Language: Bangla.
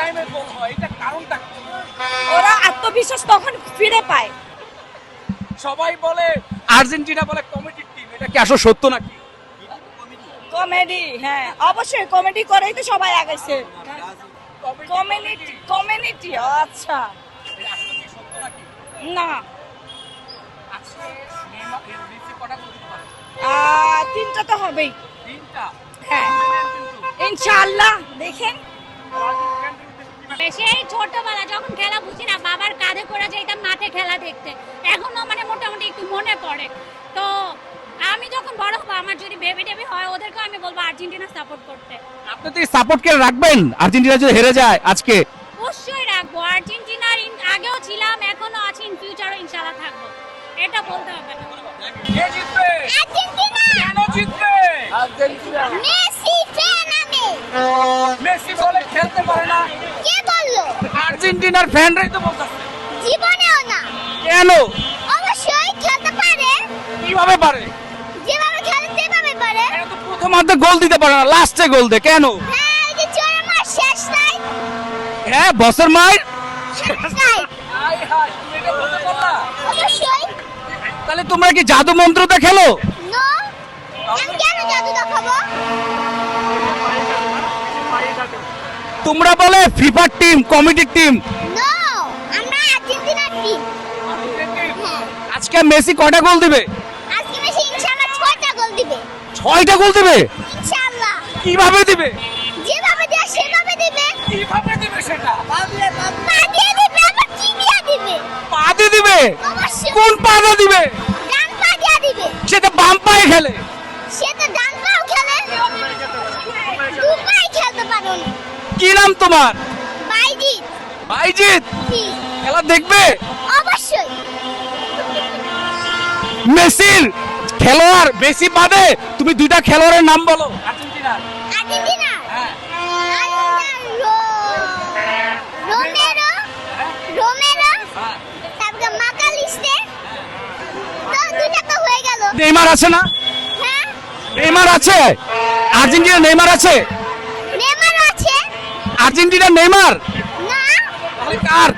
টাইমে গোল হয়, এটা কারণটা কি? ওরা আত্মবিশ্বাস তখন ফিরে পায়। সবাই বলে আর্জেন্টিনা বলে কমেডি টিম, এটা কি আসলে সত্য নাকি? কমেডি, হ্যাঁ অবশ্যই কমেডি করেই তো সবাই আগাইছে। কমিউনিটি আচ্ছা এটা আসলে কি সত্য নাকি? না, আজকে নেইমার মেসি কটা গোল দিতে পারে? তিনটা তো হবেই। তিনটা। হ্যাঁ ইনশাআল্লাহ। দেখেন সেই ছোটবেলা যখন খেলা বুঝি না, বাবার কাঁধে করে যেতাম মাঠে খেলা দেখতে, এখনো মানে মোটামুটি একটু মনে পড়ে। তো আমি যখন বড় হবো, আমার যদি বেবি টেবি হয়, ওদেরকে আমি বলবো আর্জেন্টিনা সাপোর্ট করতে। আপনি তো সাপোর্ট করে রাখবেন আর্জেন্টিনা যদি হেরে যায় আজকে? অবশ্যই রাখবো। আর্জেন্টিনার আগেও ছিলাম, এখনো আছি, ইন ফিউচারও ইনশাআল্লাহ থাকবো, এটা বলতে হবে না। কে জিতবে? আর্জেন্টিনা। কেন জিতবে? আর্জেন্টিনা। মেসি ফ্যান আমি। মেসি বলে খেলতে পারে না, কে বললো? আর্জেন্টিনার ফ্যানরাই তো বলতেছে। জীবনেও না। কেন? অবশ্যই খেলতে পারে, কিভাবে পারে? যেভাবে খেলে সেভাবে পারে। এরা তো প্রথমার্ধে গোল দিতে পারে না, লাস্টে গোল দেয় কেন? হ্যাঁ, এই যে চোরের মার শেষ নাই, হ্যাঁ বসের মায়ের। শেষ নাই। হাই হাই, তুমি এটা বলতে পারলা? অবশ্যই। তাহলে তোমরা কি জাদু মন্ত্রতে খেলো? নো, আমি কেন জাদু দেখাবো? তোমরা বলে ফিফার টিম, কমিটির টিম। নো, আমরা আর্জেন্টিনার টিম। হ্যাঁ, আজকে মেসি কটা গোল দিবে? আজকে মেসি ইনশাআল্লাহ 6টা গোল দিবে। 6টা গোল দিবে? ইনশাআল্লাহ। কিভাবে দিবে? যেভাবে দেয় সেভাবে দিবে। কিভাবে দিবে সেটা? পা দিয়ে দিবে, আবার কি দিয়ে দিবে? পা দিয়ে দিবে? অবশ্যই। কোন পা দিয়ে দিবে? ডান পা দিয়ে দিবে। সেটা বাম পায়ে খেলে। সে তো ডান পাও খেলে, দু পায়ে খেলতে পারো না। কি নাম তোমার? বাইজিৎ। ভাইজিৎ। জি, খেলা দেখবে? অবশ্যই। মেসির খেলোয়াড় মেসি বাদে তুমি দুইটা খেলোয়াড়ের নাম বলো আর্জেন্টিনার। আর্জেন্টিনা। হ্যাঁ। রোমেরো, তারপরে মাকালিস্তে, তো দুইটা তো হয়ে গেল। নেইমার আছে না? হ্যাঁ, নেইমার আছে? আর্জেন্টিনা নেইমার আছে? নেইমার আছে। Argentina Neymar? না, তাহলে কার?